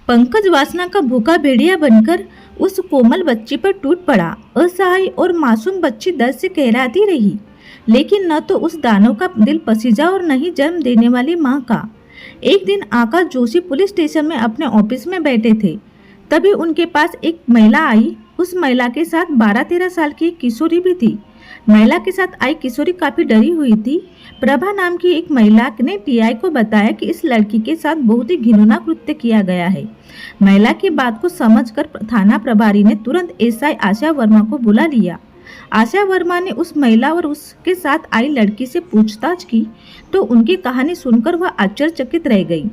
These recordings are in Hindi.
पंकज वासना का भूखा भेड़िया बनकर उस कोमल बच्ची पर टूट पड़ा। असहाय और मासूम बच्ची दर्द से कहराती रही, लेकिन न तो उस दानव का दिल पसीजा और न ही जन्म देने वाली माँ का। एक दिन आकाश जोशी पुलिस स्टेशन में अपने ऑफिस में बैठे थे। तभी उनके पास एक महिला आई। उस महिला के साथ 12-13 साल की एक किशोरी भी थी। महिला के साथ आई किशोरी काफी डरी हुई थी। प्रभा नाम की एक महिला ने टीआई को बताया कि इस लड़की के साथ बहुत ही घिनौना कृत्य किया गया है। महिला की बात को समझकर थाना प्रभारी ने तुरंत एसआई आशा वर्मा को बुला लिया। आशा वर्मा ने उस महिला और उसके साथ आई लड़की से पूछताछ की तो उनकी कहानी सुनकर वह आश्चर्यचकित रह गई।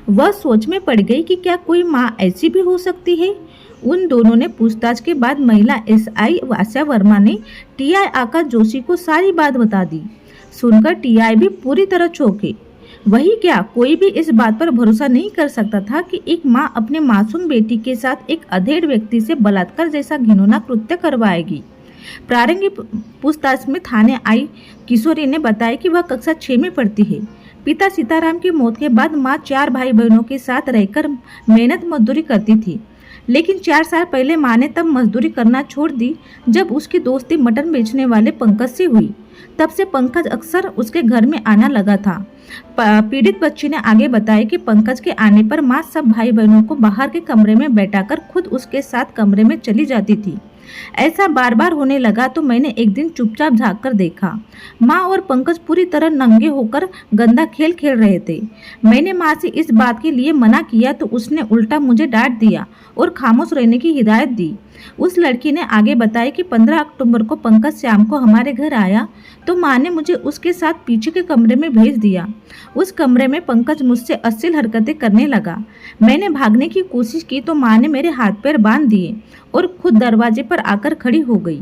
वह सोच में पड़ गई कि क्या कोई माँ ऐसी भी हो सकती है। उन दोनों ने पूछताछ के बाद महिला एसआई आशा वर्मा ने टीआई आकाश जोशी को सारी बात बता दी। सुनकर टीआई भी पूरी तरह चौंके। वही क्या, कोई भी इस बात पर भरोसा नहीं कर सकता था कि एक माँ अपने मासूम बेटी के साथ एक अधेड़ व्यक्ति से बलात्कार जैसा घिनौना कृत्य करवाएगी। प्रारंभिक पूछताछ में थाने आई किशोरी ने बताया कि वह कक्षा 6 में पढ़ती है। पिता सीताराम की मौत के बाद माँ 4 भाई बहनों के साथ रहकर मेहनत मजदूरी करती थी, लेकिन 4 साल पहले माँ ने तब मजदूरी करना छोड़ दी जब उसकी दोस्ती मटन बेचने वाले पंकज से हुई। तब से पंकज अक्सर उसके घर में आना लगा था। पीड़ित बच्ची ने आगे बताया कि पंकज के आने पर माँ सब भाई बहनों को बाहर के कमरे में बैठाकर खुद उसके साथ कमरे में चली जाती थी। ऐसा बार बार होने लगा तो मैंने एक दिन चुपचाप झाँक कर देखा। माँ और पंकज पूरी तरह नंगे होकर गंदा खेल खेल रहे थे। मैंने माँ से इस बात के लिए मना किया तो उसने उल्टा मुझे डांट दिया और खामोश रहने की हिदायत दी। उस लड़की ने आगे बताया कि 15 अक्टूबर को पंकज शाम को हमारे घर आया तो माँ ने मुझे उसके साथ पीछे के कमरे में भेज दिया। उस कमरे में पंकज मुझसे अश्लील हरकतें करने लगा। मैंने भागने की कोशिश की तो माँ ने मेरे हाथ पैर बांध दिए और खुद दरवाजे पर आकर खड़ी हो गई।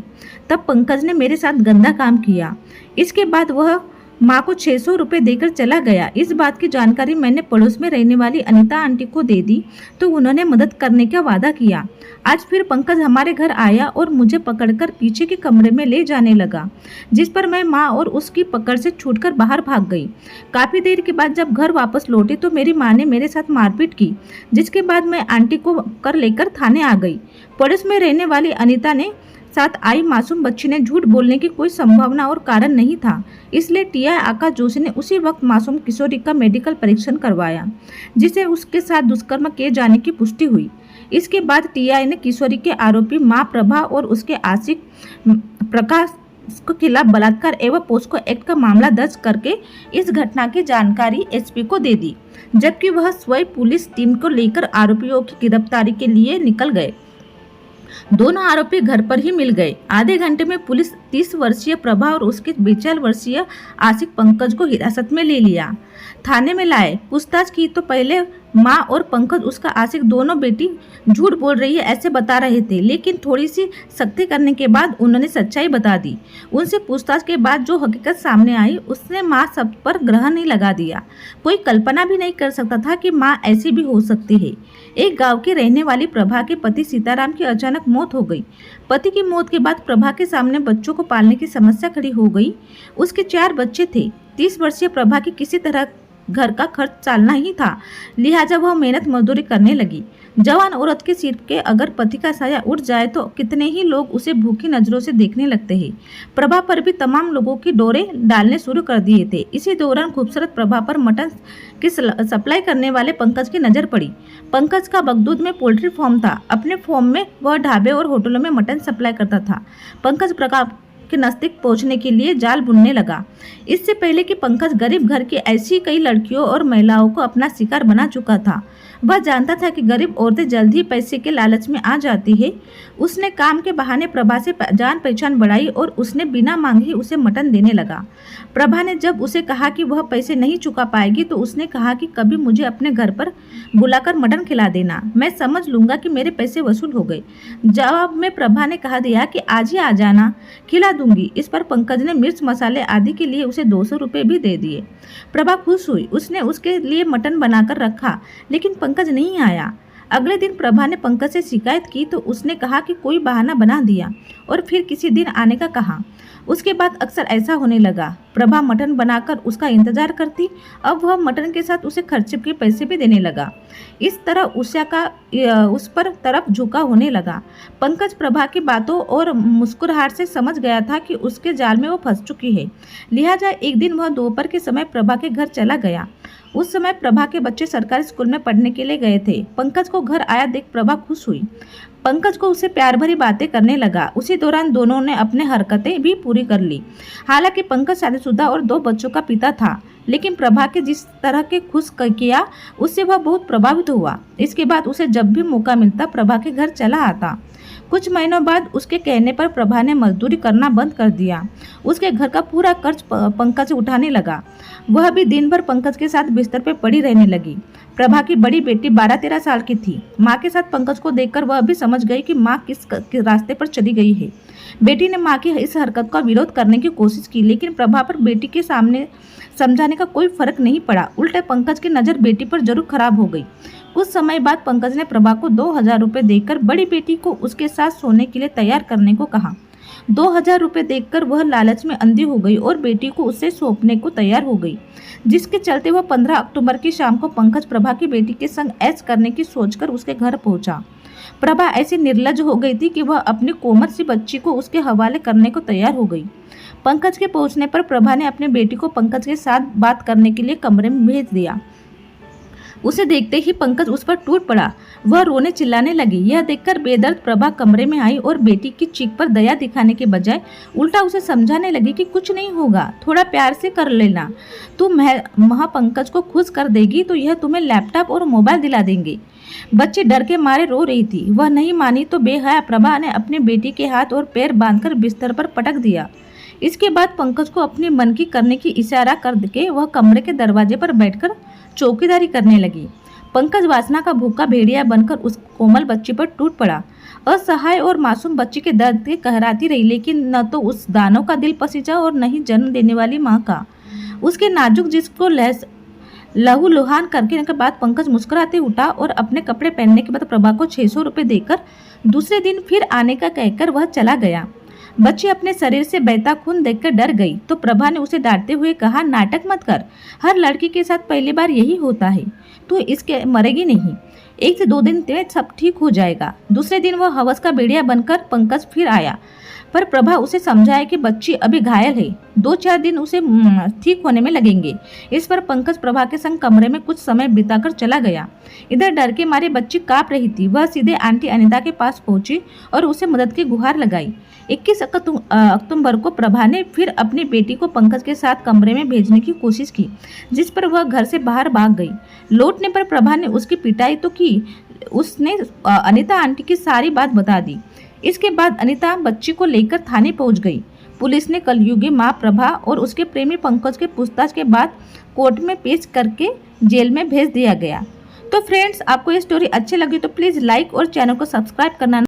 तब पंकज ने मेरे साथ गंदा काम किया। इसके बाद वह माँ को 600 रुपये देकर चला गया। इस बात की जानकारी मैंने पड़ोस में रहने वाली अनीता आंटी को दे दी तो उन्होंने मदद करने का वादा किया। आज फिर पंकज हमारे घर आया और मुझे पकड़कर पीछे के कमरे में ले जाने लगा, जिस पर मैं माँ और उसकी पकड़ से छूटकर बाहर भाग गई। काफ़ी देर के बाद जब घर वापस लौटी तो मेरी माँ ने मेरे साथ मारपीट की, जिसके बाद मैं आंटी को कर लेकर थाने आ गई। पड़ोस में रहने वाली अनीता ने साथ आई मासूम बच्ची ने झूठ बोलने की कोई संभावना और कारण नहीं था, इसलिए टीआई आकाश जोशी ने उसी वक्त मासूम किशोरी का मेडिकल परीक्षण करवाया, जिसे उसके साथ दुष्कर्म किए जाने की पुष्टि हुई। इसके बाद टीआई ने किशोरी के आरोपी मां प्रभा और उसके आशिक प्रकाश के खिलाफ बलात्कार एवं पोस्को एक्ट का मामला दर्ज करके इस घटना की जानकारी एसपी को दे दी, जबकि वह स्वयं पुलिस टीम को लेकर आरोपियों की गिरफ्तारी के लिए निकल गए। दोनों आरोपी घर पर ही मिल गए। आधे घंटे में पुलिस 30 वर्षीय प्रभा और उसके 42 वर्षीय आशिक पंकज को हिरासत में ले लिया, थाने में लाए। पूछताछ की तो पहले माँ और पंकज उसका आशिक दोनों बेटी झूठ बोल रही है ऐसे बता रहे थे, लेकिन थोड़ी सी सख्ती करने के बाद उन्होंने सच्चाई बता दी। उनसे पूछताछ के बाद जो हकीकत सामने आई उसने माँ सब पर ग्रहण नहीं लगा दिया। कोई कल्पना भी नहीं कर सकता था कि माँ ऐसी भी हो सकती है। एक गांव के रहने वाली प्रभा के पति सीताराम की अचानक मौत हो गई। पति की मौत के बाद प्रभा के सामने बच्चों को पालने की समस्या खड़ी हो गई। उसके 4 बच्चे थे। 30 वर्षीय प्रभा की किसी तरह घर का खर्च चालना ही था, लिहाजा वह मेहनत मजदूरी करने लगी। जवान औरत के सिर के अगर पति का साया उठ जाए तो कितने ही लोग उसे भूखी नजरों से देखने लगते हैं। प्रभा पर भी तमाम लोगों की डोरे डालने शुरू कर दिए थे। इसी दौरान खूबसूरत प्रभा पर मटन की सप्लाई करने वाले पंकज की नजर पड़ी। पंकज का बगदूद में पोल्ट्री फार्म था। अपने फार्म में वह ढाबे और होटलों में मटन सप्लाई करता था। पंकज प्रभा के नजदीक पहुंचने के लिए जाल बुनने लगा। इससे पहले कि पंकज गरीब घर की ऐसी कई लड़कियों और महिलाओं को अपना शिकार बना चुका था। वह जानता था कि गरीब औरतें जल्द ही पैसे के लालच में आ जाती है। उसने काम के बहाने प्रभा से जान पहचान बढ़ाई और उसने बिना मांगे ही उसे मटन देने लगा। प्रभा ने जब उसे कहा कि वह पैसे नहीं चुका पाएगी तो उसने कहा कि कभी मुझे अपने घर पर बुलाकर मटन खिला देना, मैं समझ लूंगा कि मेरे पैसे वसूल हो गए। जवाब में प्रभा ने कहा दिया कि आज ही आ जाना, खिला दूंगी। इस पर पंकज ने मिर्च मसाले आदि के लिए उसे 200 रुपये भी दे दिए। प्रभा खुश हुई। उसने उसके लिए मटन बनाकर रखा, लेकिन पंकज नहीं आया। अगले दिन प्रभा ने पंकज से शिकायत की तो उसने कहा कि कोई बहाना बना दिया और फिर किसी दिन आने का कहा। उसके बाद अक्सर ऐसा होने लगा। प्रभा मटन बनाकर उसका इंतजार करती, अब वह मटन के साथ उसे खर्चे के पैसे भी देने लगा। इस तरह उषा का उस पर तरफ झुका होने लगा। पंकज प्रभा की बातों और मुस्कुराहट से समझ गया था कि उसके जाल में वो फंस चुकी है। लिहाजा एक दिन वह दोपहर के समय प्रभा के घर चला गया। उस समय प्रभा के बच्चे सरकारी स्कूल में पढ़ने के लिए गए थे। पंकज को घर आया देख प्रभा खुश हुई। पंकज को उससे प्यार भरी बातें करने लगा। उसी दौरान दोनों ने अपने हरकतें भी पूरी कर ली। हालांकि पंकज शादीशुदा और 2 बच्चों का पिता था, लेकिन प्रभा के जिस तरह के खुश किया उससे वह बहुत प्रभावित हुआ। इसके बाद उसे जब भी मौका मिलता प्रभा के घर चला आता। कुछ महीनों बाद उसके कहने पर प्रभा ने मजदूरी करना बंद कर दिया। उसके घर का पूरा कर्ज पंकज उठाने लगा। वह भी दिन भर पंकज के साथ बिस्तर पर पड़ी रहने लगी। प्रभा की बड़ी बेटी 12-13 साल की थी। माँ के साथ पंकज को देखकर वह भी समझ गई कि माँ किस रास्ते पर चली गई है। बेटी ने माँ की इस हरकत का विरोध करने की कोशिश की, लेकिन प्रभा पर बेटी के सामने समझाने का कोई फर्क नहीं पड़ा। उल्टे पंकज की नज़र बेटी पर जरूर खराब हो गई। कुछ समय बाद पंकज ने प्रभा को 2000 रुपये देकर बड़ी बेटी को उसके साथ सोने के लिए तैयार करने को कहा। 2000 रुपये देखकर वह लालच में अंधी हो गई और बेटी को उससे सौंपने को तैयार हो गई, जिसके चलते वह 15 अक्टूबर की शाम को पंकज प्रभा की बेटी के संग ऐश करने की सोचकर उसके घर पहुंचा। प्रभा ऐसी निर्लज हो गई थी कि वह अपनी कोमल सी बच्ची को उसके हवाले करने को तैयार हो गई। पंकज के पहुंचने पर प्रभा ने अपनी बेटी को पंकज के साथ बात करने के लिए कमरे में भेज दिया। उसे देखते ही पंकज उस पर टूट पड़ा। वह रोने चिल्लाने लगी। यह देखकर बेदर्द प्रभा कमरे में आई और बेटी की चीख पर दया दिखाने के बजाय उल्टा उसे समझाने लगी कि कुछ नहीं होगा, थोड़ा प्यार से कर लेना। तू पंकज को खुश कर देगी तो यह तुम्हें लैपटॉप और मोबाइल दिला देंगे। बच्ची डर के मारे रो रही थी। वह नहीं मानी तो बेहया प्रभा ने अपनी बेटी के हाथ और पैर बांधकर बिस्तर पर पटक दिया। इसके बाद पंकज को अपनी मन की करने की इशारा करके वह कमरे के दरवाजे पर बैठकर चौकीदारी करने लगी। पंकज वासना का भूखा भेड़िया बनकर उस कोमल बच्ची पर टूट पड़ा। असहाय और मासूम बच्ची के दर्द के कहराती रही, लेकिन न तो उस दानव का दिल पसीजा और न ही जन्म देने वाली माँ का। उसके नाजुक जिस्म को लहू लुहान करने के बाद पंकज मुस्कुराते उठा और अपने कपड़े पहनने के बाद प्रभा को 600 रुपये देकर दूसरे दिन फिर आने का कहकर वह चला गया। बच्ची अपने शरीर से बहता खून देखकर डर गई तो प्रभा ने उसे डांटते हुए कहा, नाटक मत कर, हर लड़की के साथ पहली बार यही होता है, तू इसके मरेगी नहीं, 1 से 2 दिन में सब ठीक हो जाएगा। दूसरे दिन वह हवस का भेड़िया बनकर पंकज फिर आया, पर प्रभा उसे समझाया कि बच्ची अभी घायल है, 2-4 दिन उसे ठीक होने में लगेंगे। इस पर पंकज प्रभा के संग कमरे में कुछ समय बिताकर चला गया। इधर डर के मारे बच्ची कांप रही थी। वह सीधे आंटी अनिता के पास पहुंची और उसे मदद की गुहार लगाई। 21 अक्टूबर को प्रभा ने फिर अपनी बेटी को पंकज के साथ कमरे में भेजने की कोशिश की, जिस पर वह घर से बाहर भाग गई। लौटने पर प्रभा ने उसकी पिटाई तो की, उसने अनिता आंटी की सारी बात बता दी। इसके बाद अनिता बच्ची को लेकर थाने पहुंच गई। पुलिस ने कलयुगी मां प्रभा और उसके प्रेमी पंकज के पूछताछ के बाद कोर्ट में पेश करके जेल में भेज दिया गया। तो फ्रेंड्स, आपको ये स्टोरी अच्छी लगी तो प्लीज़ लाइक और चैनल को सब्सक्राइब करना